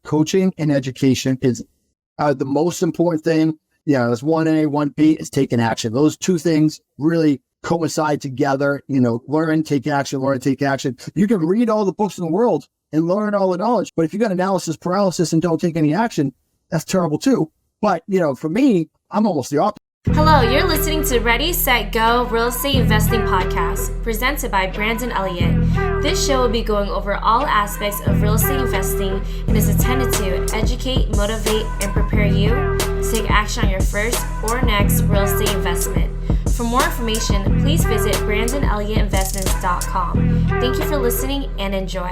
coaching and education is the most important thing. There's 1A, 1B is taking action. Those two things really coincide together. Learn, take action, learn, take action. You can read all the books in the world and learn all the knowledge, but if you got analysis paralysis and don't take any action, that's terrible too. But, for me, I'm almost the opposite. Hello, you're listening to Ready, Set, Go Real Estate Investing Podcast, presented by Brandon Elliott. This show will be going over all aspects of real estate investing and is intended to educate, motivate, and prepare you to take action on your first or next real estate investment. For more information, please visit BrandonElliottInvestments.com. Thank you for listening and enjoy.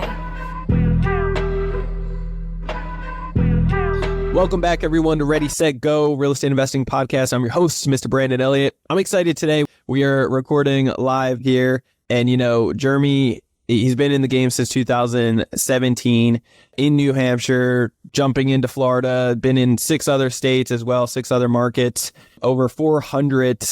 Welcome back, everyone, to Ready, Set, Go Real Estate Investing Podcast. I'm your host, Mr. Brandon Elliott. I'm excited today. We are recording live here. And, Jeremy, he's been in the game since 2017 in New Hampshire, jumping into Florida, been in 6 other states as well, 6 other markets, over 400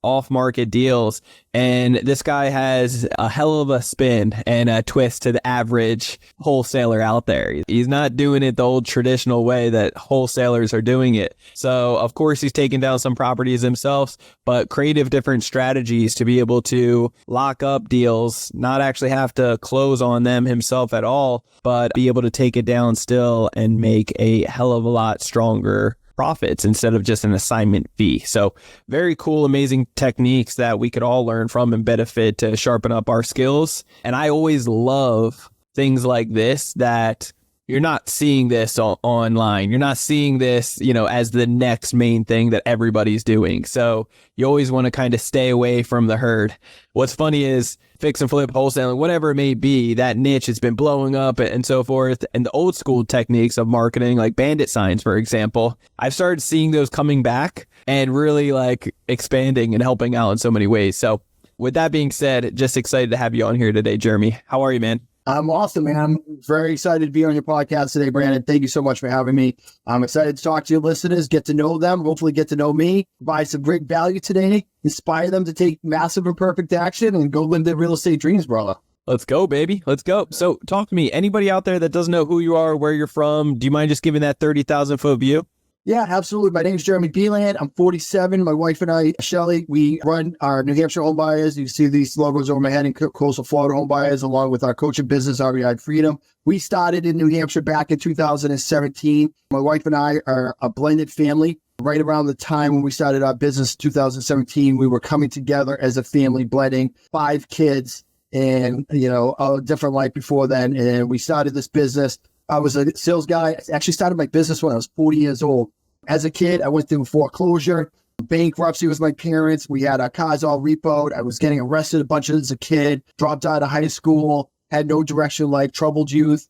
off-market deals. And this guy has a hell of a spin and a twist to the average wholesaler out there. He's not doing it the old traditional way that wholesalers are doing it. So of course he's taking down some properties himself, but creative different strategies to be able to lock up deals, not actually have to close on them himself at all, but be able to take it down still and make a hell of a lot stronger profits instead of just an assignment fee. So very cool, amazing techniques that we could all learn from and benefit to sharpen up our skills. And I always love things like this, that you're not seeing this online. You're not seeing this, as the next main thing that everybody's doing. So you always want to kind of stay away from the herd. What's funny is fix and flip, wholesaling, whatever it may be, that niche has been blowing up and so forth. And the old school techniques of marketing, like bandit signs, for example, I've started seeing those coming back and really expanding and helping out in so many ways. So with that being said, just excited to have you on here today, Jeremy. How are you, man? I'm awesome, man. I'm very excited to be on your podcast today, Brandon. Thank you so much for having me. I'm excited to talk to your listeners, get to know them, hopefully get to know me, provide some great value today, inspire them to take massive and perfect action and go live their real estate dreams, brother. Let's go, baby. Let's go. So talk to me. Anybody out there that doesn't know who you are, where you're from, do you mind just giving that 30,000 foot view? Yeah, absolutely. My name is Jeremy Beland. I'm 47. My wife and I, Shelly, we run our New Hampshire home buyers. You see these logos over my head, in coastal Florida home buyers, along with our coaching business, REI Freedom. We started in New Hampshire back in 2017. My wife and I are a blended family. Right around the time when we started our business in 2017, we were coming together as a family, blending 5 kids and, a different life before then. And we started this business. I was a sales guy. I actually started my business when I was 40 years old. As a kid, I went through foreclosure, bankruptcy with my parents. We had our cars all repoed. I was getting arrested a bunch as a kid, dropped out of high school, had no direction, troubled youth,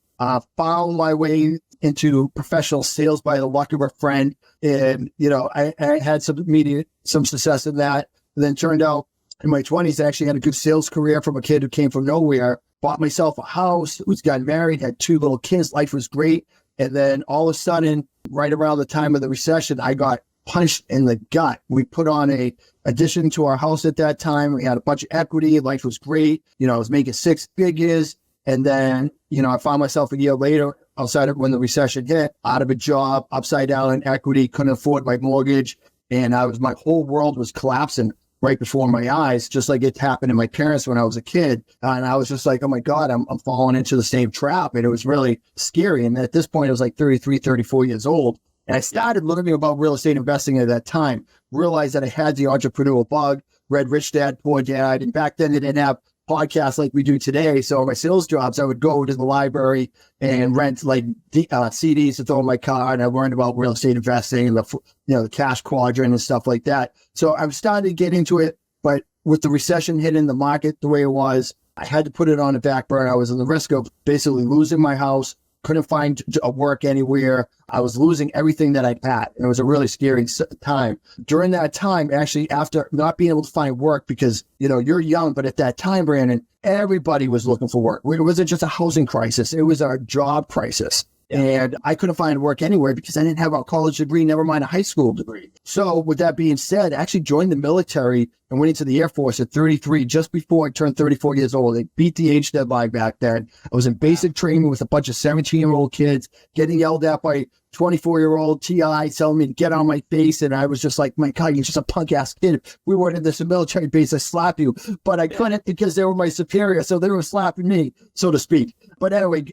found my way into professional sales by the luck of a friend. And, I had some success in that. And then turned out in my 20s, I actually had a good sales career from a kid who came from nowhere. Bought myself a house, was got married, had 2 little kids. Life was great. And then all of a sudden, right around the time of the recession, I got punched in the gut. We put on a addition to our house at that time. We had a bunch of equity. Life was great. I was making 6 figures. And then, I found myself a year later, outside of when the recession hit, out of a job, upside down in equity, couldn't afford my mortgage. And my whole world was collapsing right before my eyes, just like it happened to my parents when I was a kid. And I was just like, oh my God, I'm falling into the same trap. And it was really scary. And at this point, I was 33, 34 years old. And I started learning about real estate investing at that time, realized that I had the entrepreneurial bug, read Rich Dad, Poor Dad. And back then they didn't have podcasts like we do today. So my sales jobs, I would go to the library and rent CDs to throw in my car. And I learned about real estate investing and the cash quadrant and stuff like that. So I was starting to get into it, but with the recession hitting the market the way it was, I had to put it on the back burner. I was on the risk of basically losing my house, couldn't find a work anywhere. I was losing everything that I had. And it was a really scary time. During that time, actually, after not being able to find work, because, you're young, but at that time, Brandon, everybody was looking for work. It wasn't just a housing crisis. It was our job crisis. And I couldn't find work anywhere because I didn't have a college degree, never mind a high school degree. So with that being said, I actually joined the military and went into the Air Force at 33, just before I turned 34 years old. They beat the age deadline back then. I was in basic training with a bunch of 17-year-old kids, getting yelled at by 24-year-old TI telling me to get on my face. And I was just like, my God, you're just a punk ass kid. If we weren't in this military base, I'd slap you. But I couldn't because they were my superior. So they were slapping me, so to speak. But anyway,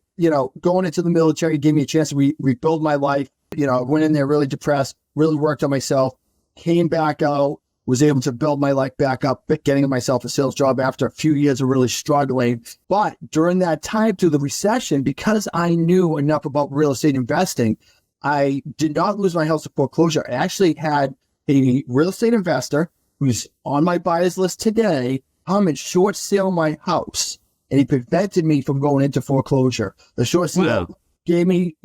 going into the military gave me a chance to rebuild my life. I went in there really depressed, really worked on myself, came back out, was able to build my life back up, getting myself a sales job after a few years of really struggling. But during that time through the recession, because I knew enough about real estate investing, I did not lose my house to foreclosure. I actually had a real estate investor who's on my buyer's list today come and short sale my house. And he prevented me from going into foreclosure. The short sale gave me,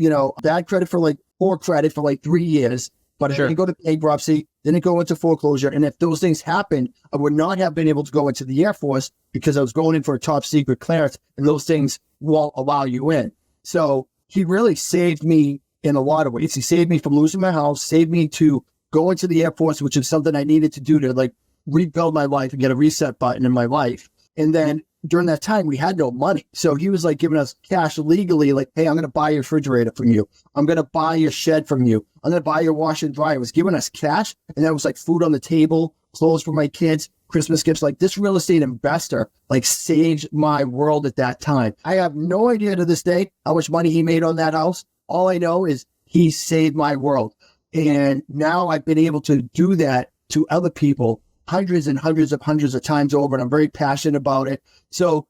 bad credit for poor credit for 3 years. But I didn't go to bankruptcy, didn't go into foreclosure. And if those things happened, I would not have been able to go into the Air Force because I was going in for a top secret clearance, and those things won't allow you in. So he really saved me in a lot of ways. He saved me from losing my house, saved me to go into the Air Force, which is something I needed to do to rebuild my life and get a reset button in my life. And then during that time, we had no money. So he was giving us cash legally, hey, I'm going to buy your refrigerator from you. I'm going to buy your shed from you. I'm going to buy your washer and dryer. He was giving us cash. And that was food on the table, clothes for my kids, Christmas gifts. This real estate investor, saved my world at that time. I have no idea to this day how much money he made on that house. All I know is he saved my world. And now I've been able to do that to other people hundreds of times over, and I'm very passionate about it. So,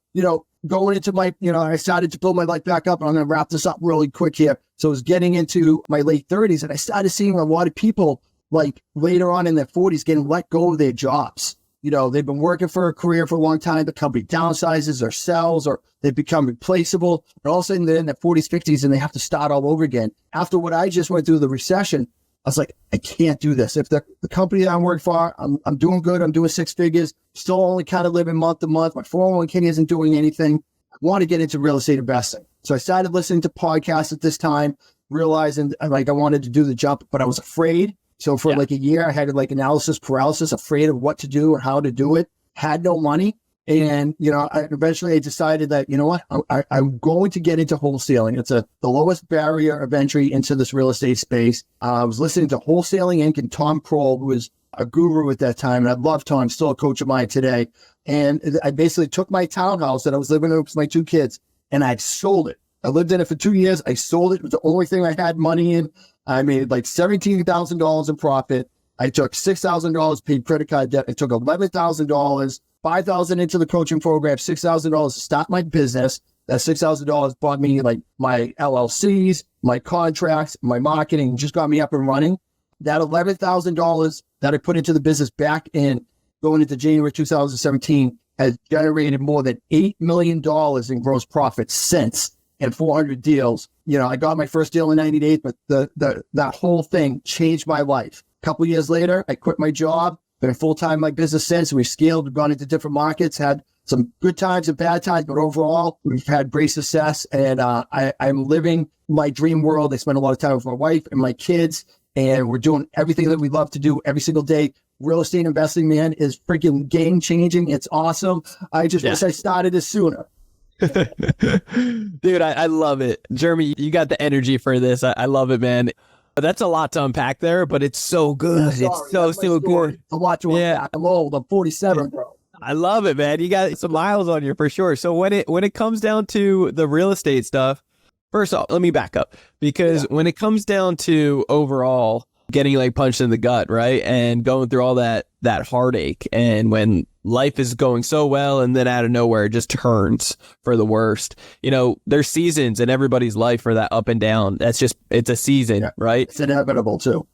going into my, I started to build my life back up, and I'm going to wrap this up really quick here. So I was getting into my late 30s, and I started seeing a lot of people later on in their 40s getting let go of their jobs. They've been working for a career for a long time. The company downsizes or sells, or they become replaceable. And all of a sudden they're in their 40s, 50s, and they have to start all over again. After what I just went through, the recession, I was like, I can't do this. If the company that I'm working for, I'm doing good. I'm doing six figures, still only kind of living month to month. My 401k isn't doing anything. I want to get into real estate investing. So I started listening to podcasts at this time, realizing I wanted to do the jump, but I was afraid. So for a year, I had analysis paralysis, afraid of what to do or how to do it, had no money. And, eventually I decided that, I'm going to get into wholesaling. It's the lowest barrier of entry into this real estate space. I was listening to Wholesaling Inc. and Tom Kroll, who was a guru at that time. And I love Tom, still a coach of mine today. And I basically took my townhouse that I was living in with my two kids, and I sold it. I lived in it for 2 years. I sold it. It was the only thing I had money in. I made $17,000 in profit. I took $6,000 paid credit card debt. I took $11,000, $5,000 into the coaching program, $6,000 to start my business. That $6,000 bought me my LLCs, my contracts, my marketing, just got me up and running. That $11,000 that I put into the business back in going into January 2017 has generated more than $8 million in gross profit since, and 400 deals. I got my first deal in 90 days, but that whole thing changed my life. A couple of years later, I quit my job, been full-time in my business since. We scaled, we've gone into different markets, had some good times and bad times, but overall, we've had great success. And I'm living my dream world. I spend a lot of time with my wife and my kids, and we're doing everything that we love to do every single day. Real estate investing, man, is freaking game-changing. It's awesome. I just wish I started this sooner. Dude, I love it. Jeremy, you got the energy for this. I love it, man. That's a lot to unpack there, but it's so good. It's so good. A lot to unpack. I'm old. I'm 47, bro. I love it, man. You got some miles on you for sure. So when it comes down to the real estate stuff, first off, let me back up, because when it comes down to overall getting punched in the gut, right, and going through all that heartache, and when life is going so well and then out of nowhere it just turns for the worst, there's seasons in everybody's life for that up and down. It's a season, right? It's inevitable too.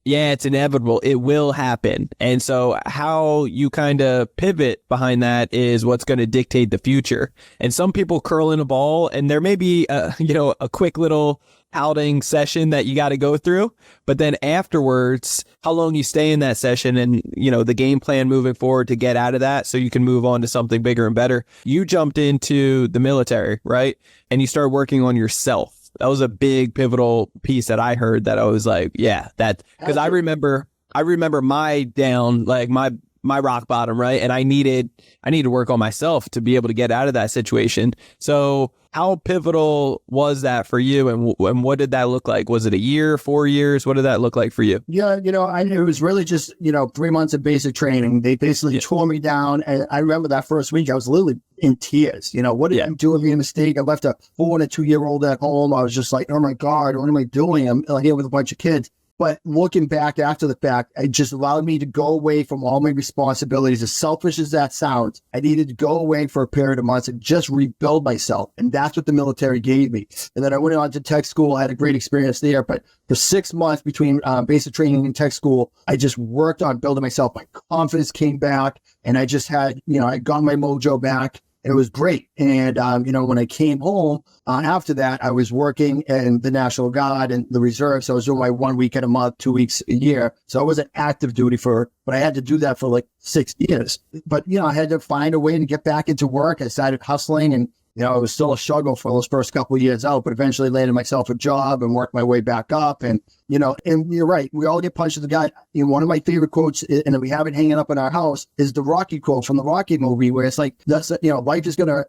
Yeah, it's inevitable. It will happen. And so how you kind of pivot behind that is what's going to dictate the future. And some people curl in a ball, and there may be a quick little outing session that you got to go through, but then afterwards, how long you stay in that session and, the game plan moving forward to get out of that so you can move on to something bigger and better. You jumped into the military, right? And you started working on yourself. That was a big pivotal piece that I heard that I was like, yeah, that, because I remember my down, my my rock bottom, right? And I needed to work on myself to be able to get out of that situation. So how pivotal was that for you, and what did that look like? Was it a year, 4 years? What did that look like for you? Yeah, it was really just, 3 months of basic training. They basically tore me down. And I remember that first week, I was literally in tears. What did I do? I made a mistake. I left a 4 and a 2-year-old at home. I was just like, oh my God, what am I doing? I'm here with a bunch of kids. But looking back after the fact, it just allowed me to go away from all my responsibilities. As selfish as that sounds, I needed to go away for a period of months and just rebuild myself. And that's what the military gave me. And then I went on to tech school. I had a great experience there. But for 6 months between basic training and tech school, I just worked on building myself. My confidence came back, and I just had, I got my mojo back. It was great. And, when I came home after that, I was working in the National Guard and the Reserve. So I was doing my 1 weekend a month, 2 weeks a year. So I wasn't active duty but I had to do that for like 6 years. But, I had to find a way to get back into work. I started hustling, and it was still a struggle for those first couple of years out, but eventually landed myself a job and worked my way back up. And, and you're right. We all get punched in the gut. One of my favorite quotes, and we have it hanging up in our house, is the Rocky quote from the Rocky movie, where it's like, life is going to,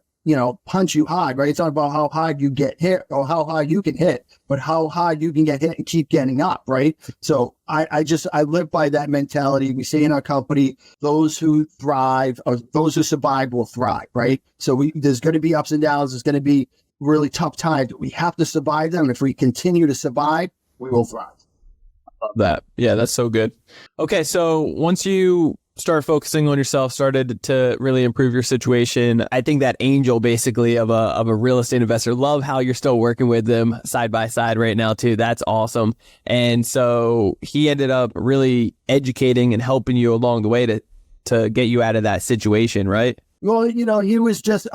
punch you hard, right? It's not about how hard you get hit or how hard you can hit, but how hard you can get hit and keep getting up, right? So I live by that mentality. We say in our company, those who thrive or those who survive will thrive, right? So there's going to be ups and downs. There's going to be really tough times. We have to survive them. If we continue to survive, we will thrive. Love that. Yeah, that's so good. Okay, so once you started focusing on yourself, started to really improve your situation, I think that angel basically of a real estate investor. Love how you're still working with them side by side right now too. That's awesome. And so he ended up really educating and helping you along the way to get you out of that situation, right? Well, he was just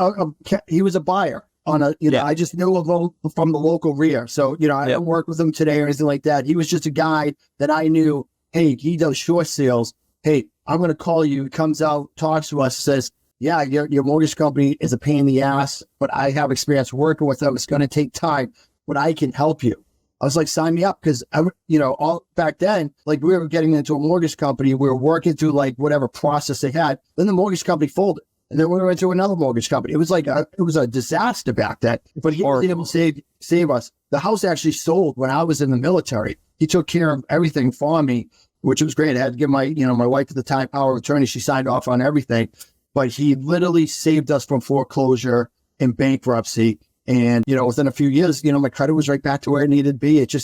he was a buyer on a, I just knew of him from the local REIA. So, I don't work with him today or anything like that. He was just a guy that I knew, hey, he does short sales. Hey, I'm going to call you. He comes out, talks to us, says, yeah, your mortgage company is a pain in the ass, but I have experience working with them. It's going to take time, but I can help you. I was like, sign me up. Cause all back then, like we were getting into a mortgage company. We were working through like whatever process they had. Then the mortgage company folded. And then we went to another mortgage company. It was like it was a disaster back then, but he was able to save us. The house actually sold when I was in the military. He took care of everything for me, which was great. I had to give my wife at the time power of attorney. She signed off on everything, but he literally saved us from foreclosure and bankruptcy. And, within a few years, my credit was right back to where it needed to be. It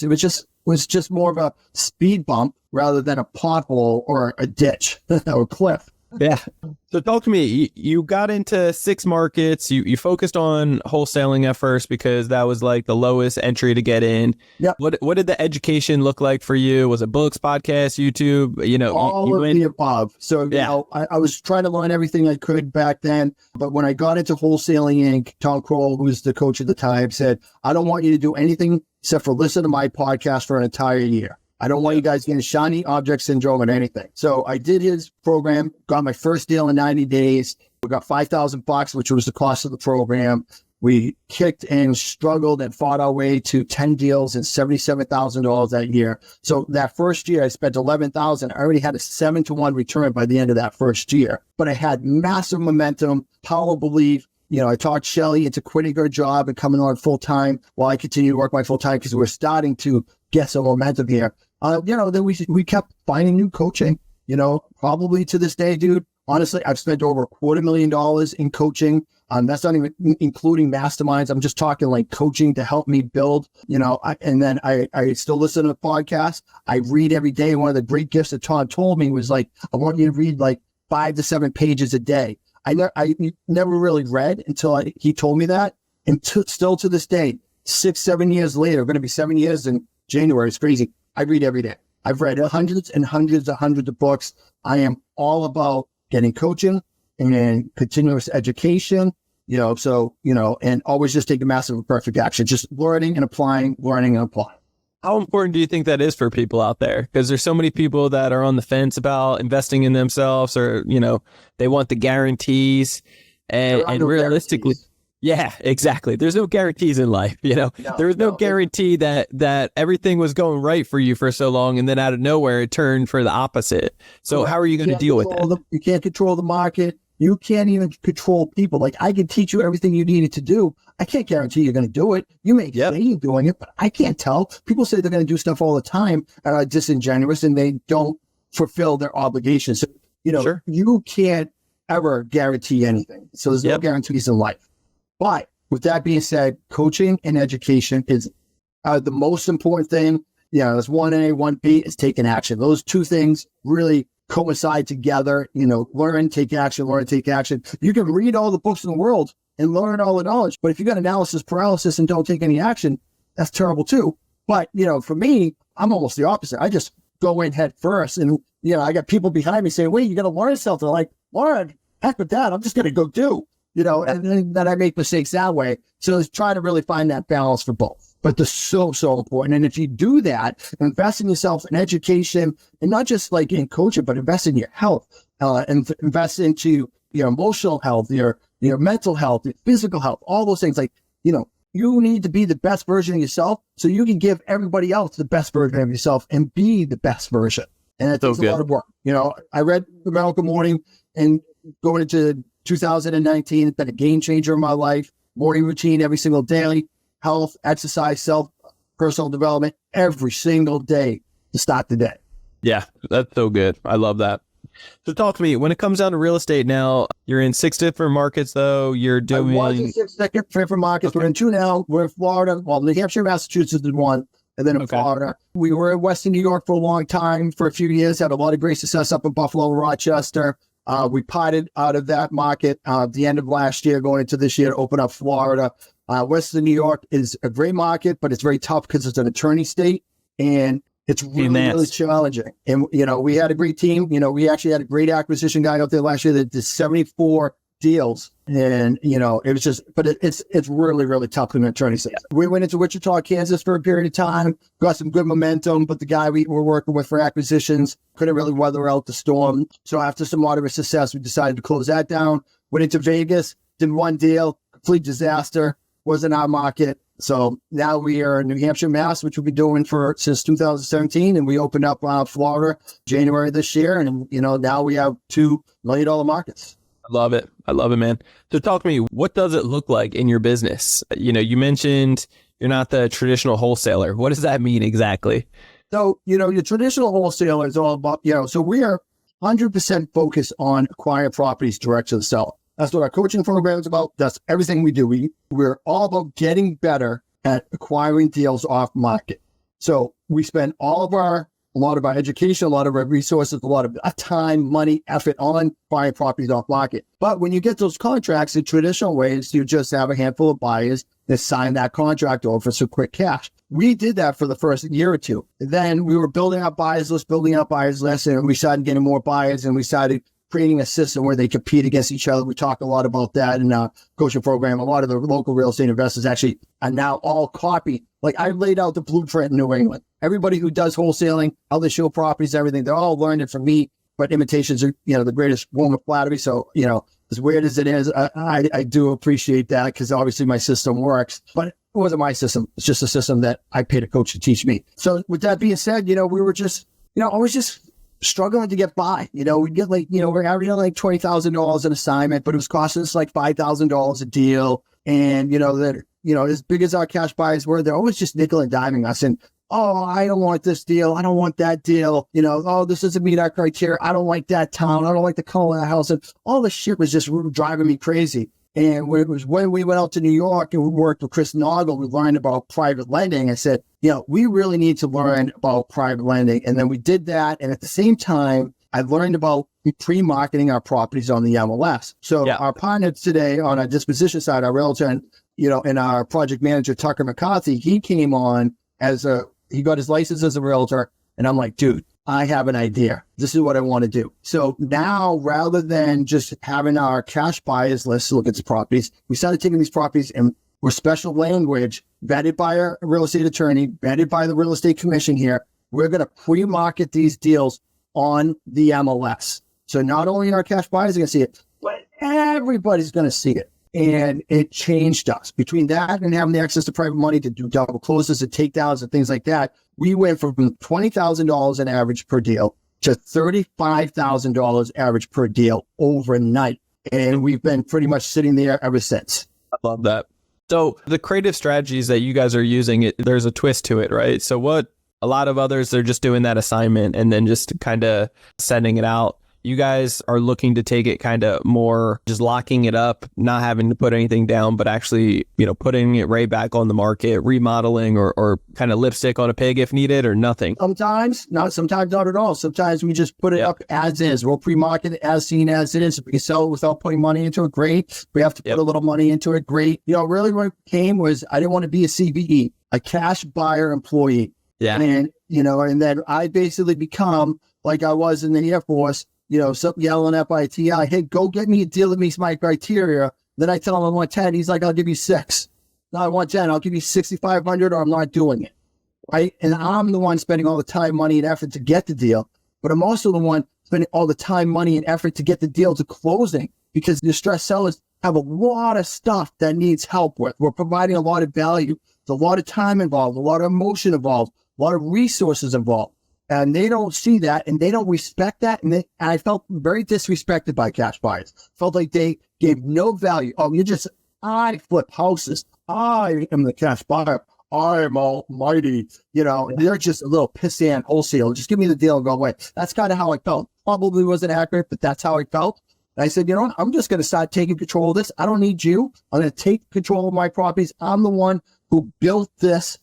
was just more of a speed bump rather than a pothole or a ditch or a cliff. Yeah. So talk to me. You got into 6 markets. You focused on wholesaling at first because that was like the lowest entry to get in. Yeah. What did the education look like for you? Was it books, podcasts, YouTube? All of the above. So I was trying to learn everything I could back then. But when I got into Wholesaling Inc., Tom Kroll, who was the coach at the time, said, I don't want you to do anything except for listen to my podcast for an entire year. I don't want you guys getting shiny object syndrome and anything. So I did his program, got my first deal in 90 days. We got $5,000, which was the cost of the program. We kicked and struggled and fought our way to 10 deals and $77,000 that year. So that first year I spent $11,000. I already had a 7-to-1 return by the end of that first year, but I had massive momentum, power belief. I talked Shelly into quitting her job and coming on full time while I continued to work my full time because we're starting to get some momentum here. Then we kept finding new coaching, probably to this day, dude. Honestly, I've spent over $250,000 in coaching. That's not even including masterminds. I'm just talking like coaching to help me build, and then I still listen to the podcast. I read every day. One of the great gifts that Tom told me was like, I want you to read like 5 to 7 pages a day. I never really read until he told me that. And still to this day, 6-7 years later, going to be 7 years in January. It's crazy. I read every day. I've read hundreds and hundreds of books. I am all about getting coaching and continuous education, and always just take a massive perfect action, just learning and applying. How important do you think that is for people out there? Because there's so many people that are on the fence about investing in themselves, or, they want the guarantees and realistically. Yeah, exactly. There's no guarantees in life, There was no guarantee that everything was going right for you for so long, and then out of nowhere it turned for the opposite. So how are you going to deal with that? You can't control the market. You can't even control people. Like, I can teach you everything you needed to do. I can't guarantee you're going to do it. You may say you're doing it, but I can't tell. People say they're going to do stuff all the time and are disingenuous, and they don't fulfill their obligations. So, you can't ever guarantee anything. So there's no guarantees in life. But with that being said, coaching and education is the most important thing. There's 1A, 1B is taking action. Those two things really coincide together. Learn, take action, learn, take action. You can read all the books in the world and learn all the knowledge, but if you got analysis paralysis and don't take any action, that's terrible too. But, for me, I'm almost the opposite. I just go in head first, and, I got people behind me saying, wait, you got to learn something. They're like, Lauren, heck with that. I'm just going to go do. And then I make mistakes that way. So it's trying to really find that balance for both. But they're so, so important. And if you do that, invest in yourself in education, and not just like in coaching, but invest in your health, and invest into your emotional health, your mental health, your physical health, all those things. Like, you need to be the best version of yourself so you can give everybody else the best version of yourself and be the best version. And it takes a lot of work. I read The Miracle Morning, and going into 2019, it's been a game changer in my life. Morning routine every single day, health, exercise, personal development every single day to start the day. Yeah, that's so good. I love that. So talk to me, when it comes down to real estate now, you're in 6 different markets though. You're doing... I was in 6 different markets. Okay. We're in 2 now. We're in Florida. Well, New Hampshire, Massachusetts is 1. And then in Florida. We were in Western New York for a long time, for a few years, had a lot of great success up in Buffalo, Rochester. We potted out of that market at the end of last year, going into this year to open up Florida. Western New York is a great market, but it's very tough because it's an attorney state, and it's really challenging. And, we had a great team. We actually had a great acquisition guy out there last year that did 74 deals. And, it was just, but it's really, really tough in an attorney state. We went into Wichita, Kansas for a period of time, got some good momentum, but the guy we were working with for acquisitions couldn't really weather out the storm. So after some moderate success, we decided to close that down. Went into Vegas, did 1 deal, complete disaster, wasn't our market. So now we are in New Hampshire, Mass, which we've been doing since 2017. And we opened up Florida January this year. And, now we have $2 million markets. I love it. I love it, man. So talk to me, what does it look like in your business? You mentioned you're not the traditional wholesaler. What does that mean exactly? So, your traditional wholesaler is all about, so we are 100% focused on acquiring properties direct to the seller. That's what our coaching program is about. That's everything we do. We're all about getting better at acquiring deals off market. So we spend a lot of our education, a lot of our resources, a lot of time, money, effort on buying properties off market. But when you get those contracts in traditional ways, you just have a handful of buyers that sign that contract over for some quick cash. We did that for the first year or two. Then we were building our buyers list, and we started getting more buyers, and we started creating a system where they compete against each other. We talk a lot about that in our coaching program. A lot of the local real estate investors actually are now all copy. Like, I laid out the blueprint in New England. Everybody who does wholesaling, how they show properties, everything, they're all learned it from me. But imitations are, the greatest form of flattery. So, as weird as it is, I do appreciate that, because obviously my system works. But it wasn't my system. It's just a system that I paid a coach to teach me. So with that being said, we were just, I was just struggling to get by. We'd get we're averaging like $20,000 an assignment, but it was costing us like $5,000 a deal. And, as big as our cash buyers were, they're always just nickel and diming us. And, oh, I don't want this deal. I don't want that deal. Oh, this doesn't meet our criteria. I don't like that town. I don't like the color of that house. And all this shit was just driving me crazy. And when we went out to New York and we worked with Chris Noggle, we learned about private lending. I said, we really need to learn about private lending. And then we did that. And at the same time, I learned about pre-marketing our properties on the MLS. So our partners today on our disposition side, our realtor and our project manager, Tucker McCarthy, he came on he got his license as a realtor. And I'm like, dude, I have an idea. This is what I want to do. So now, rather than just having our cash buyers list look at the properties, we started taking these properties and we're special language, vetted by a real estate attorney, vetted by the real estate commission here. We're going to pre-market these deals on the MLS. So not only our cash buyers are going to see it, but everybody's going to see it. and it changed us. Between that and having the access to private money to do double closes and takedowns and things like that, we went from $20,000 an average per deal to $35,000 average per deal overnight. And we've been pretty much sitting there ever since. I love that. So the creative strategies that you guys are using, there's a twist to it, right? So what a lot of others, they're just doing that assignment and then just kind of sending it out. You guys are looking to take it kind of more, just locking it up, not having to put anything down, but actually, putting it right back on the market, remodeling or kind of lipstick on a pig if needed or nothing. Sometimes not at all. Sometimes we just put it up as is. We'll pre-market it as seen as it is. If we can sell it without putting money into it, great. We have to put a little money into it, great. Really what came was I didn't want to be a CBE, a cash buyer employee. Yeah. And, and then I basically become like I was in the Air Force, something yelling at my TI, hey, go get me a deal that meets my criteria. Then I tell him I want 10. He's like, I'll give you 6. No, I want 10. I'll give you 6,500 or I'm not doing it. Right. And I'm the one spending all the time, money, and effort to get the deal. But I'm also the one spending all the time, money, and effort to get the deal to closing because the distressed sellers have a lot of stuff that needs help with. We're providing a lot of value. There's a lot of time involved, a lot of emotion involved, a lot of resources involved. And they don't see that and they don't respect that. And I felt very disrespected by cash buyers. Felt like they gave no value. Oh, I flip houses. I am the cash buyer. I am almighty. They're just a little pissant wholesaler. Just give me the deal and go away. That's kind of how I felt. Probably wasn't accurate, but that's how I felt. And I said, what? I'm just going to start taking control of this. I don't need you. I'm going to take control of my properties. I'm the one who built this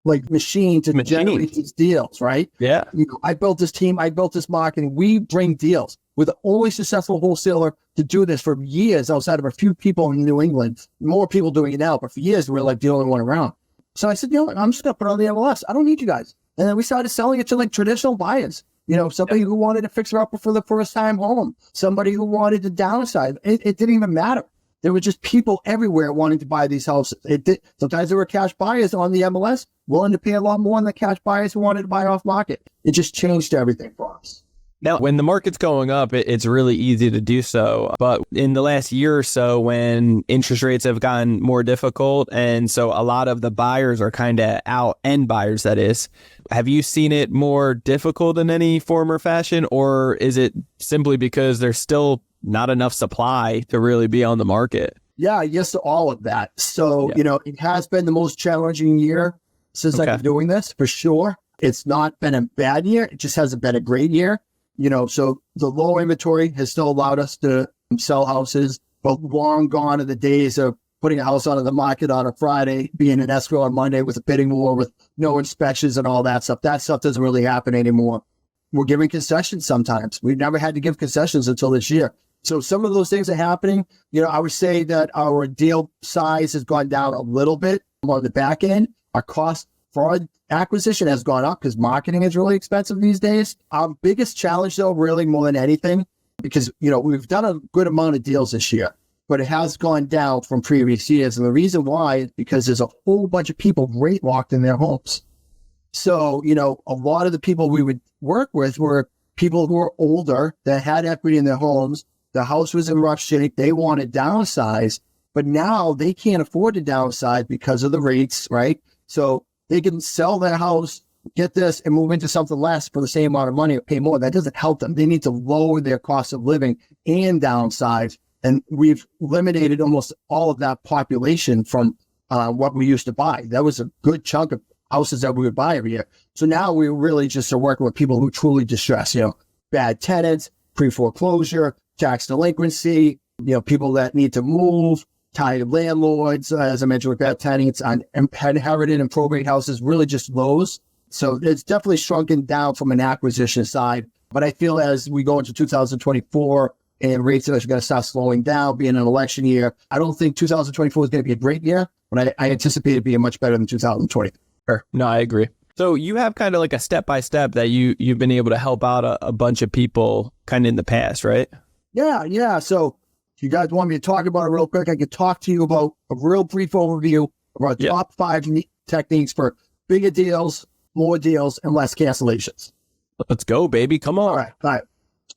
machine to generate these deals, right? Yeah. I built this team. I built this marketing. We bring deals. We're the only successful wholesaler to do this for years outside of a few people in New England. More people doing it now, but for years, we're the only one around. So I said, I'm just going to put it on the MLS. I don't need you guys. And then we started selling it to traditional buyers. Somebody who wanted to fix it up for the first time home, somebody who wanted to downsize. It didn't even matter. There were just people everywhere wanting to buy these houses. Sometimes there were cash buyers on the MLS willing to pay a lot more than the cash buyers who wanted to buy off market. It just changed everything for us. Now, when the market's going up, it's really easy to do so. But in the last year or so, when interest rates have gotten more difficult, and so a lot of the buyers are kind of out, end buyers, that is, have you seen it more difficult in any form or fashion? Or is it simply because there's still not enough supply to really be on the market? Yeah, yes to all of that. So, it has been the most challenging year since I've been doing this, for sure. It's not been a bad year. It just hasn't been a great year. So the low inventory has still allowed us to sell houses, but long gone are the days of putting a house on the market on a Friday, being an escrow on Monday with a bidding war with no inspections and all that stuff. That stuff doesn't really happen anymore. We're giving concessions sometimes. We've never had to give concessions until this year. So some of those things are happening. I would say that our deal size has gone down a little bit on the back end. Our cost for our acquisition has gone up because marketing is really expensive these days. Our biggest challenge, though, really more than anything, because, we've done a good amount of deals this year, but it has gone down from previous years. And the reason why is because there's a whole bunch of people rate locked in their homes. So, a lot of the people we would work with were people who were older that had equity in their homes. The house was in rough shape. They want to downsize, but now they can't afford to downsize because of the rates, right? So they can sell their house, get this, and move into something less for the same amount of money or pay more. That doesn't help them. They need to lower their cost of living and downsize. And we've eliminated almost all of that population from what we used to buy. That was a good chunk of houses that we would buy every year. So now we really just are working with people who truly distress, bad tenants, pre-foreclosure, tax delinquency, people that need to move, tired landlords, as I mentioned with bad tenants, on inherited and probate houses, really just those. So it's definitely shrunken down from an acquisition side. But I feel as we go into 2024 and rates are going to start slowing down, being an election year, I don't think 2024 is going to be a great year, but I anticipate it being much better than 2020. Sure. No, I agree. So you have kind of like a step-by-step that you've been able to help out a bunch of people kind of in the past, right? Yeah. So if you guys want me to talk about it real quick, I could talk to you about a real brief overview of our top 5 techniques for bigger deals, more deals, and less cancellations. Let's go, baby. Come on. All right.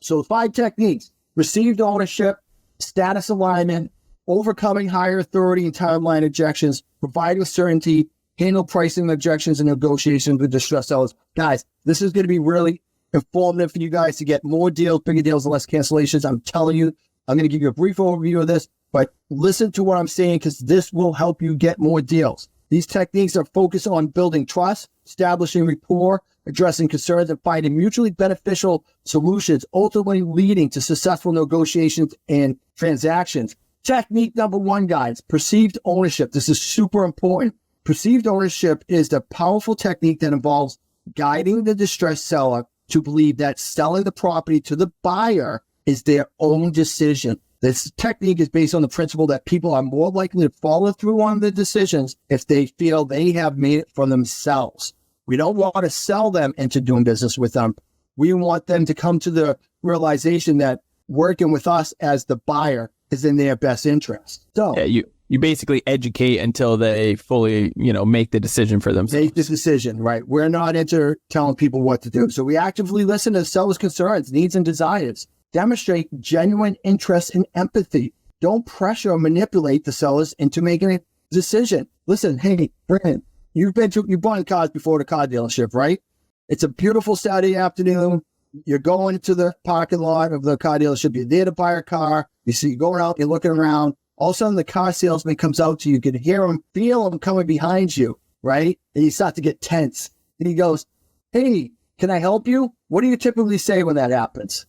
So 5 techniques: received ownership, status alignment, overcoming higher authority and timeline objections, providing certainty, handle pricing objections and negotiations with distressed sellers. Guys, this is going to be really informative for you guys to get more deals, bigger deals, and less cancellations. I'm telling you, I'm going to give you a brief overview of this, but listen to what I'm saying because this will help you get more deals. These techniques are focused on building trust, establishing rapport, addressing concerns, and finding mutually beneficial solutions, ultimately leading to successful negotiations and transactions. Technique number 1, guys, perceived ownership. This is super important. Perceived ownership is the powerful technique that involves guiding the distressed seller to believe that selling the property to the buyer is their own decision. This technique is based on the principle that people are more likely to follow through on their decisions if they feel they have made it for themselves. We don't want to sell them into doing business with them. We want them to come to the realization that working with us as the buyer is in their best interest. So Yeah, you basically educate until they fully, make the decision for themselves. make this decision, right? We're not into telling people what to do. So we actively listen to sellers' concerns, needs, and desires. Demonstrate genuine interest and empathy. Don't pressure or manipulate the sellers into making a decision. Listen, hey, Brandon, you've bought cars before the car dealership, right? It's a beautiful Saturday afternoon. You're going to the parking lot of the car dealership. You're there to buy a car. You're going out, you're looking around. All of a sudden, the car salesman comes out to you. You can hear him, feel him coming behind you, right? And you start to get tense. And he goes, hey, can I help you? What do you typically say when that happens?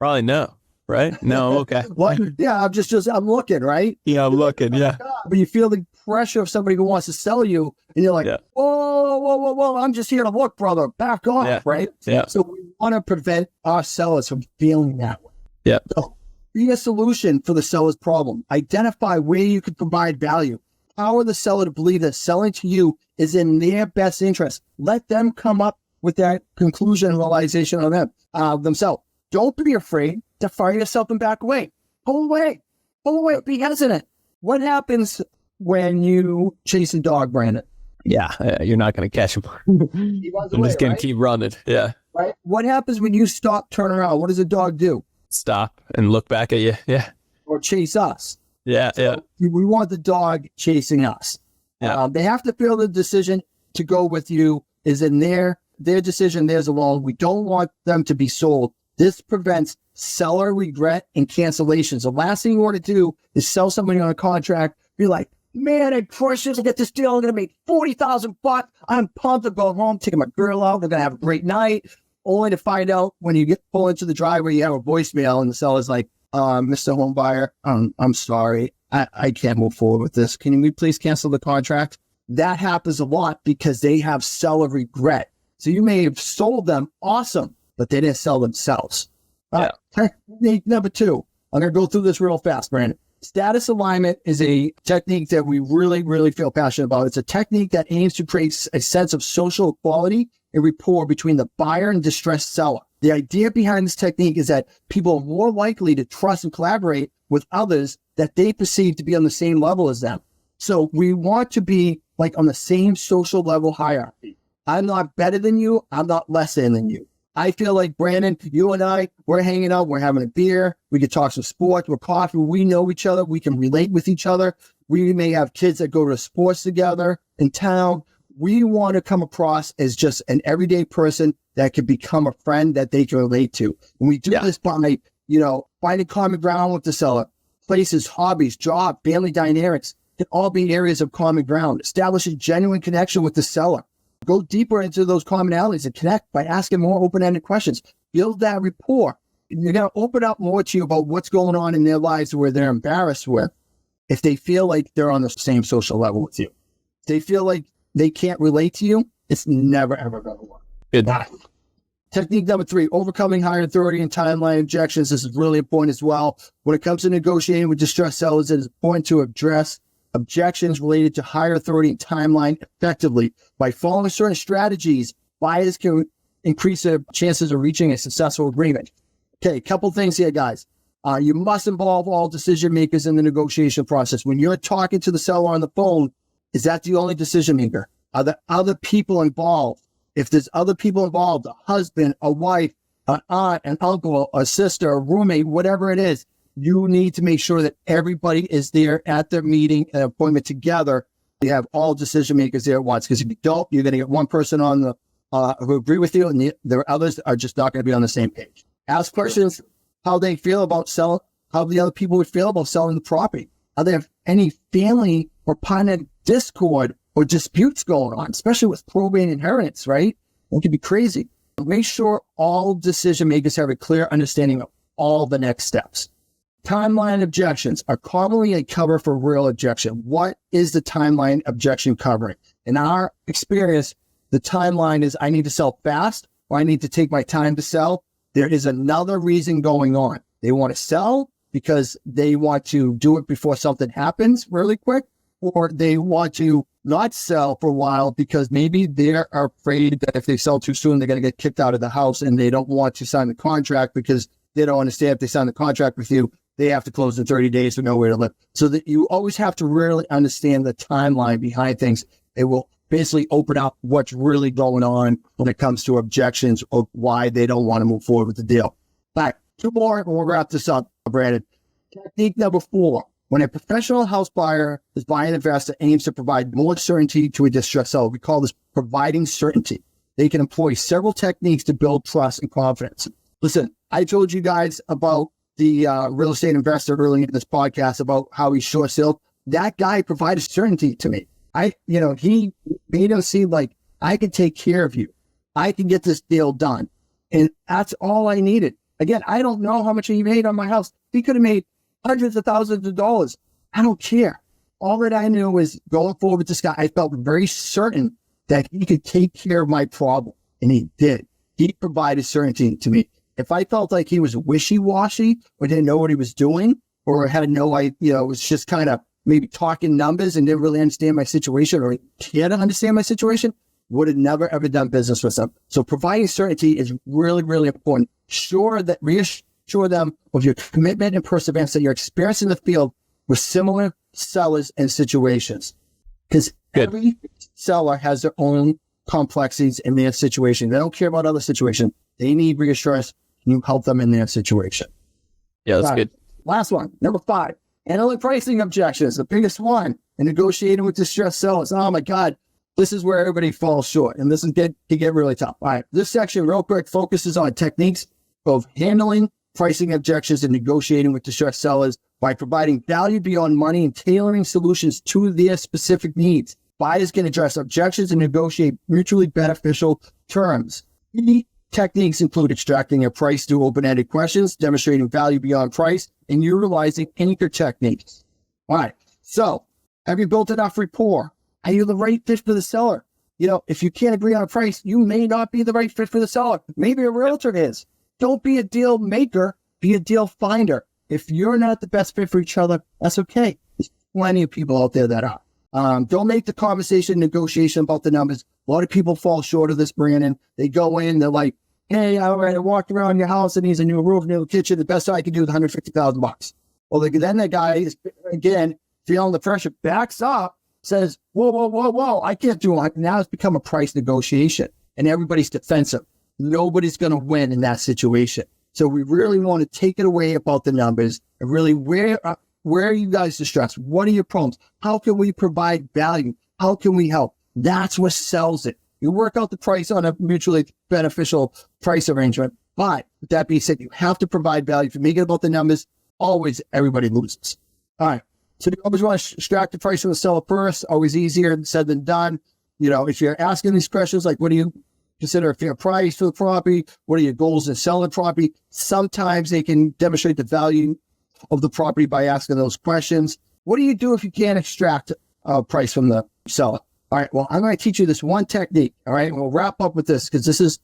Probably no, right? No, okay. What? Yeah, I'm looking, right? Yeah, I'm looking, yeah. But you feel the pressure of somebody who wants to sell you, and you're like, whoa, I'm just here to look, brother. Back off, right? Yeah. So we want to prevent our sellers from feeling that way. Yeah. So be a solution for the seller's problem. Identify where you can provide value. Empower the seller to believe that selling to you is in their best interest. Let them come up with that conclusion and realization on themselves. Don't be afraid to fire yourself and back away. Pull away. Be hesitant. What happens when you chase a dog, Brandon? Yeah, you're not going to catch him. He runs I'm away, just going right? to keep running. Yeah. Right? What happens when you stop, turn around? What does a dog do? Stop and look back at you. Yeah. Or chase us. Yeah. We want the dog chasing us. Yeah. They have to feel the decision to go with you is in their decision, theirs alone. We don't want them to be sold. This prevents seller regret and cancellations. The last thing you want to do is sell somebody on a contract. Be like, man, I crushed it to get this deal. I'm going to make $40,000. I'm pumped to go home, taking my girl out. We're going to have a great pull only to find out when you pull into the driveway, you have a voicemail and the seller's like, Mr. Homebuyer, I'm sorry. I can't move forward with this. Can we please cancel the contract? That happens a lot because they have seller regret. So you may have sold them awesome, but they didn't sell themselves. Technique number 2. I'm going to go through this real fast, Brandon. Status alignment is a technique that we really, really feel passionate about. It's a technique that aims to create a sense of social equality and rapport between the buyer and distressed seller. The idea behind this technique is that people are more likely to trust and collaborate with others that they perceive to be on the same level as them. So we want to be like on the same social level hierarchy. I'm not better than you. I'm not less than you. I feel like, Brandon, you and I, we're hanging out, we're having a beer, we can talk some sports, we're coffee, we know each other, we can relate with each other. We may have kids that go to sports together in town. We want to come across as just an everyday person that can become a friend that they can relate to. And we do this by, finding common ground with the seller. Places, hobbies, job, family dynamics can all be areas of common ground. Establish a genuine connection with the seller. Go deeper into those commonalities and connect by asking more open-ended questions. Build that rapport. You're going to open up more to you about what's going on in their lives where they're embarrassed with. If they feel like they're on the same social level with you. If they feel like they can't relate to you, it's never, ever going to work. Good. Technique number 3, overcoming higher authority and timeline objections. This is really important as well. When it comes to negotiating with distressed sellers, it is important to address objections related to higher authority and timeline effectively. By following certain strategies, buyers can increase their chances of reaching a successful agreement. Okay, a couple things here, guys. You must involve all decision makers in the negotiation process. When you're talking to the seller on the phone, is that the only decision maker? Are there other people involved? If there's other people involved, a husband, a wife, an aunt, an uncle, a sister, a roommate, whatever it is, you need to make sure that everybody is there at their meeting and appointment together. You have all decision makers there at once, because if you don't, you're going to get one person on the who agree with you, and the others are just not going to be on the same page. Ask questions how they feel about selling, how the other people would feel about selling the property. Are there any family or partner discord or disputes going on, especially with probate and inheritance, right? It could be crazy. Make sure all decision makers have a clear understanding of all the next steps. Timeline objections are commonly a cover for real objection. What is the timeline objection covering? In our experience, the timeline is I need to sell fast, or I need to take my time to sell. There is another reason going on. They want to sell because they want to do it before something happens really quick, or they want to not sell for a while because maybe they're afraid that if they sell too soon, they're going to get kicked out of the house, and they don't want to sign the contract because they don't understand if they sign the contract with you, they have to close in 30 days with nowhere to live. So that you always have to really understand the timeline behind things. It will basically open up what's really going on when it comes to objections or why they don't want to move forward with the deal. But two more, and we'll wrap this up, Brandon. Technique number 4. When a professional house buyer is buying an investor aims to provide more certainty to a distressed seller, we call this providing certainty. They can employ several techniques to build trust and confidence. Listen, I told you guys about the real estate investor early in this podcast about how he short sold. That guy provided certainty to me. He made him seem like I can take care of you. I can get this deal done. And that's all I needed. Again, I don't know how much he made on my house. He could have made hundreds of thousands of dollars. I don't care. All that I knew was going forward with this guy, I felt very certain that he could take care of my problem. And he did. He provided certainty to me. If I felt like he was wishy-washy or didn't know what he was doing, or had no idea, was just kind of maybe talking numbers and didn't really understand my situation, or care to understand my situation, would have never, ever done business with them. So providing certainty is really, really important. Reassure them of your commitment and perseverance that you're experiencing in the field with similar sellers and situations. Because every seller has their own complexities in their situation. They don't care about other situations. They need reassurance. You help them in their situation. Yeah, that's good. Last one, number 5. Handling pricing objections, the biggest one, and negotiating with distressed sellers. Oh my God, this is where everybody falls short, and this is can get really tough. All right, this section, real quick, focuses on techniques of handling pricing objections and negotiating with distressed sellers by providing value beyond money and tailoring solutions to their specific needs. Buyers can address objections and negotiate mutually beneficial terms. Key techniques include extracting a price through open-ended questions, demonstrating value beyond price, and utilizing anchor techniques. All right. So have you built enough rapport? Are you the right fit for the seller? If you can't agree on a price, you may not be the right fit for the seller. Maybe a realtor is. Don't be a deal maker, be a deal finder. If you're not the best fit for each other, that's okay. There's plenty of people out there that are. Don't make the conversation negotiation about the numbers. A lot of people fall short of this, Brandon. They go in, they're like, hey, all right, I walked around your house and needs a new roof, new kitchen. The best I can do is $150,000. Well, then that guy is, again, feeling the pressure, backs up, says, whoa, I can't do it. Now it's become a price negotiation, and everybody's defensive. Nobody's going to win in that situation. So we really want to take it away about the numbers and really where are you guys distressed? What are your problems? How can we provide value? How can we help? That's what sells it. You work out the price on a mutually beneficial price arrangement. But with that being said, you have to provide value. If you make it about the numbers, always everybody loses. All right. So you always want to extract the price from the seller first. Always easier said than done. If you're asking these questions, like what do you consider a fair price for the property? What are your goals in selling property? Sometimes they can demonstrate the value of the property by asking those questions. What do you do if you can't extract a price from the seller? All right, well, I'm going to teach you this one technique. All right, we'll wrap up with this because this is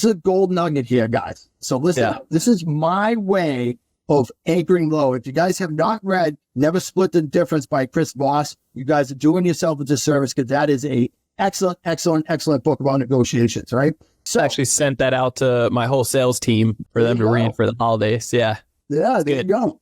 a gold nugget here, guys. So listen, This is my way of anchoring low. If you guys have not read Never Split the Difference by Chris Voss, you guys are doing yourself a disservice because that is a excellent book about negotiations, right? So I actually sent that out to my whole sales team for them to read for the holidays. Yeah. Yeah, there you go.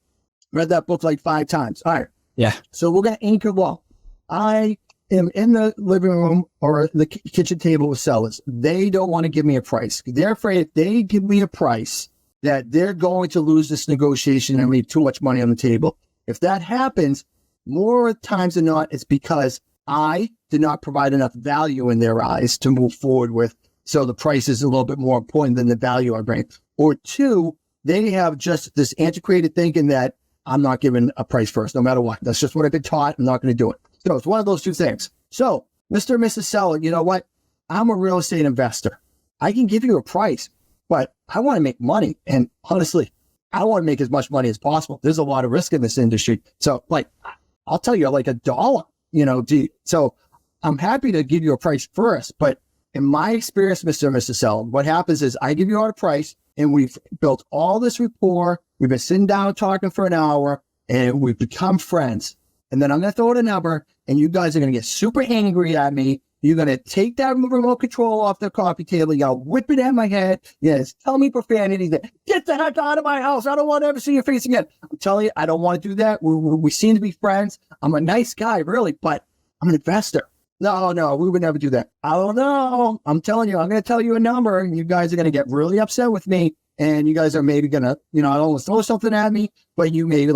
Read that book like 5 times. All right. Yeah. So we're going to anchor low. I am in the living room or the kitchen table with sellers. They don't want to give me a price. They're afraid if they give me a price, that they're going to lose this negotiation and leave too much money on the table. If that happens, more times than not, it's because I did not provide enough value in their eyes to move forward with. So the price is a little bit more important than the value I bring. Or two, they have just this antiquated thinking that I'm not giving a price first, no matter what. That's just what I've been taught. I'm not going to do it. So it's one of those two things. So Mr. and Mrs. Seller, you know what? I'm a real estate investor. I can give you a price, but I want to make money. And honestly, I want to make as much money as possible. There's a lot of risk in this industry. So like, I'll tell you like $1, so I'm happy to give you a price first, but in my experience, Mr. and Mrs. Seller, what happens is I give you out a price and we've built all this rapport. We've been sitting down talking for an hour and we've become friends. And then I'm going to throw out a number and you guys are going to get super angry at me. You're going to take that remote control off the coffee table. You'll whip it at my head. Yes, tell me profanity. Get the heck out of my house. I don't want to ever see your face again. I'm telling you, I don't want to do that. We seem to be friends. I'm a nice guy, really, but I'm an investor. No, we would never do that. I don't know. I'm telling you, I'm going to tell you a number and you guys are going to get really upset with me. And you guys are maybe going to, I don't want to throw something at me, but you maybe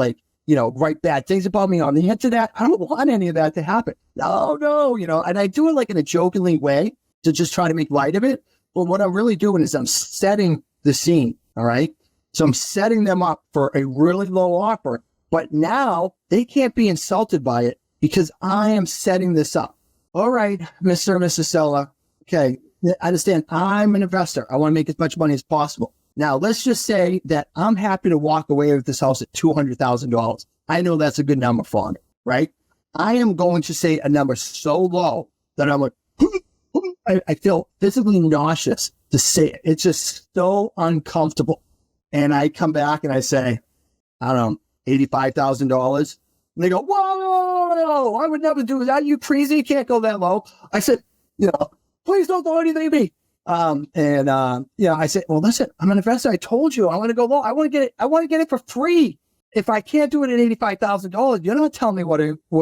write bad things about me on the internet. I don't want any of that to happen. No, and I do it like in a jokingly way to just try to make light of it. But what I'm really doing is I'm setting the scene. All right. So I'm setting them up for a really low offer, but now they can't be insulted by it because I am setting this up. All right, Mr. and Mrs. Seller. Okay. I understand. I'm an investor. I want to make as much money as possible. Now, let's just say that I'm happy to walk away with this house at $200,000. I know that's a good number for me, right? I am going to say a number so low that I'm like, I feel physically nauseous to say it. It's just so uncomfortable. And I come back and I say, I don't know, $85,000. And they go, whoa, I would never do that. You crazy? You can't go that low. I said, please don't throw anything at me. I said, well, listen, I'm an investor. I told you I want to go low. I want to get it for free. If I can't do it at $85,000, you're not telling me what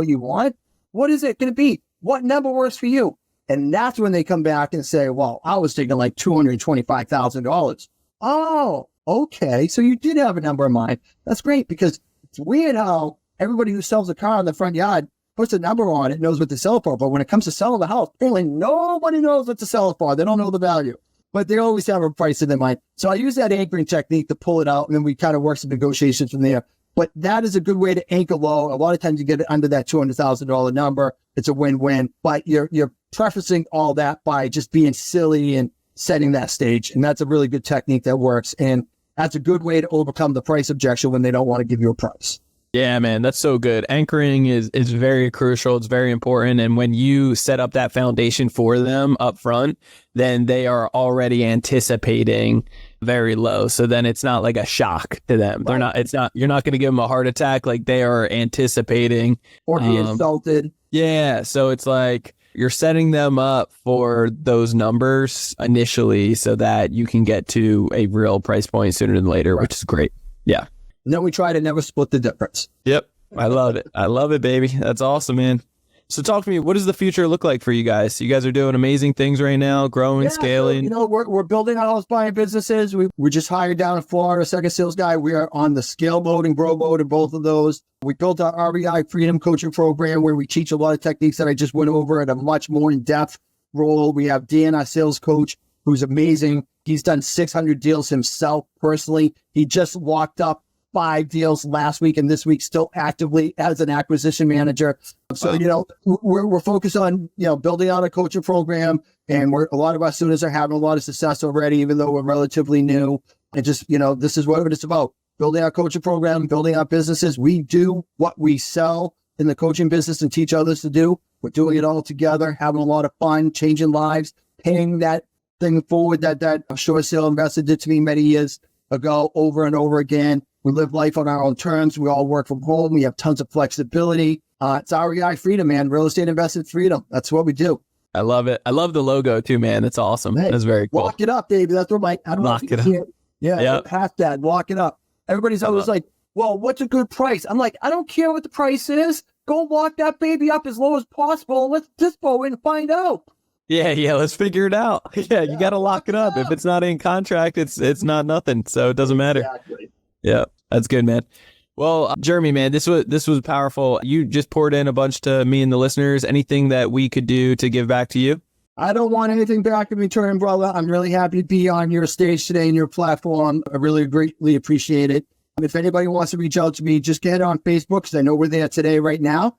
you want. What is it going to be? What number works for you? And that's when they come back and say, well, I was thinking like $225,000. Oh, okay. So you did have a number in mind. That's great because it's weird how everybody who sells a car in the front yard puts a number on it, knows what to sell it for. But when it comes to selling the house, apparently nobody knows what to sell it for. They don't know the value, but they always have a price in their mind. So I use that anchoring technique to pull it out, and then we kind of work some negotiations from there. But that is a good way to anchor low. A lot of times you get it under that $200,000 number. It's a win-win, but you're prefacing all that by just being silly and setting that stage. And that's a really good technique that works. And that's a good way to overcome the price objection when they don't want to give you a price. Yeah, man, that's so good. Anchoring is very crucial. It's very important. And when you set up that foundation for them up front, then they are already anticipating very low. So then it's not like a shock to them. Right. You're not going to give them a heart attack. Like they are anticipating. Or be insulted. Yeah. So it's like you're setting them up for those numbers initially so that you can get to a real price point sooner than later, right, which is great. Yeah. And then we try to never split the difference. Yep. I love it. I love it, baby. That's awesome, man. So talk to me. What does the future look like for you guys? You guys are doing amazing things right now, growing, scaling. So, we're building our house buying businesses. We just hired down in Florida a second sales guy. We are on the scale mode and grow mode in both of those. We built our REI Freedom Coaching Program where we teach a lot of techniques that I just went over at a much more in-depth role. We have Dan, our sales coach, who's amazing. He's done 600 deals himself personally. He just locked up 5 deals last week and this week still actively as an acquisition manager. So, we're focused on, building out a coaching program, and a lot of our students are having a lot of success already, even though we're relatively new. And just, this is what it's about. Building our coaching program, building our businesses. We do what we sell in the coaching business and teach others to do. We're doing it all together, having a lot of fun, changing lives, paying that thing forward that short sale investor did to me many years ago over and over again. We live life on our own terms. We all work from home. We have tons of flexibility. It's REI freedom, man. Real estate invested freedom. That's what we do. I love it. I love the logo too, man. That's awesome. Hey, that's very cool. Walk it up, baby. That's what I don't Lock know. It up. Yeah, yep. Past that. Walk it up. Everybody's always like, well, what's a good price? I'm like, I don't care what the price is. Go walk that baby up as low as possible. Let's just go and find out. Yeah, let's figure it out. Yeah, you got to lock it up. If it's not in contract, it's not nothing. So it doesn't matter. Exactly. Yeah, that's good, man. Well, Jeremy, man, this was powerful. You just poured in a bunch to me and the listeners. Anything that we could do to give back to you? I don't want anything back in return, brother. I'm really happy to be on your stage today and your platform. I really greatly appreciate it. If anybody wants to reach out to me, just get on Facebook because I know we're there today right now.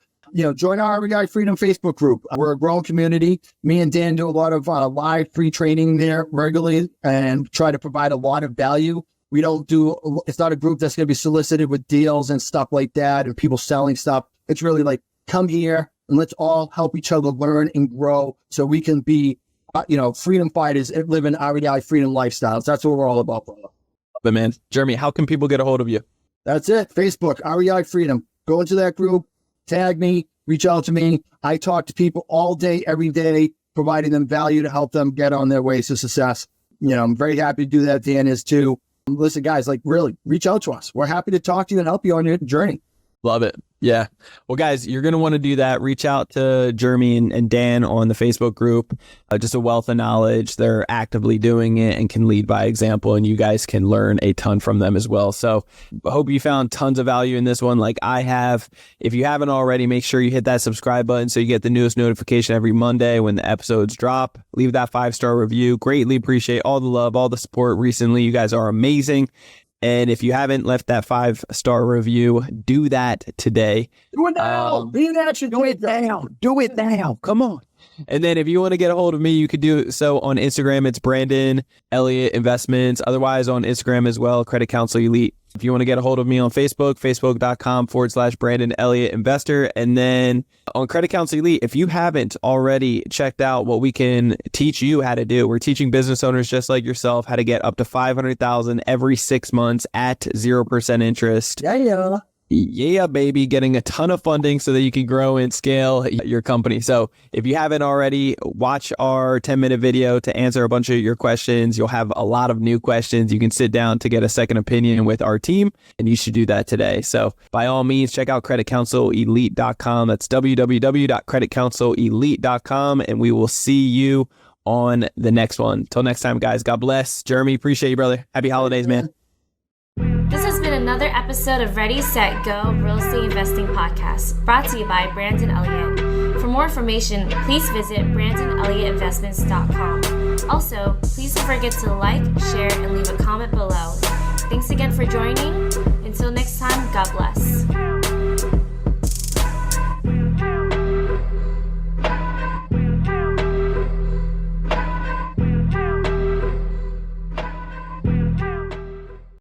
Join our REI Freedom Facebook group. We're a growing community. Me and Dan do a lot of live free training there regularly and try to provide a lot of value. It's not a group that's going to be solicited with deals and stuff like that and people selling stuff. It's really like, come here and let's all help each other learn and grow so we can be, freedom fighters and live in REI freedom lifestyles. That's what we're all about, brother. But man, Jeremy, how can people get a hold of you? That's it. Facebook, REI Freedom. Go into that group, tag me, reach out to me. I talk to people all day, every day, providing them value to help them get on their ways to success. I'm very happy to do that. Dan is too. Listen, guys, really reach out to us. We're happy to talk to you and help you on your journey. Love it. Yeah. Well, guys, you're going to want to do that. Reach out to Jeremy and Dan on the Facebook group. Just a wealth of knowledge. They're actively doing it and can lead by example, and you guys can learn a ton from them as well. So I hope you found tons of value in this one like I have. If you haven't already, make sure you hit that subscribe button so you get the newest notification every Monday when the episodes drop. Leave that 5-star review. Greatly appreciate all the love, all the support recently. You guys are amazing. And if you haven't left that 5-star review, do that today. Do it now. Be in action. Do it now. Do it now. Come on. And then if you want to get a hold of me, you could do so on Instagram. It's Brandon Elliott Investments. Otherwise on Instagram as well, Credit Counsel Elite. If you want to get a hold of me on Facebook, facebook.com/Brandon Elliott Investor. And then on Credit Counsel Elite, if you haven't already checked out what we can teach you how to do, we're teaching business owners just like yourself how to get up to $500,000 every 6 months at 0% interest. Yeah, baby, getting a ton of funding so that you can grow and scale your company. So if you haven't already, watch our 10-minute video to answer a bunch of your questions. You'll have a lot of new questions. You can sit down to get a second opinion with our team, and you should do that today. So by all means, check out creditcounselelite.com. That's www.creditcounselelite.com, and we will see you on the next one. Till next time, guys. God bless. Jeremy, appreciate you, brother. Happy holidays, man. This has been another episode of Ready, Set, Go Real Estate Investing Podcast, brought to you by Brandon Elliott. For more information, please visit BrandonElliottInvestments.com. Also, please don't forget to like, share, and leave a comment below. Thanks again for joining. Until next time, God bless.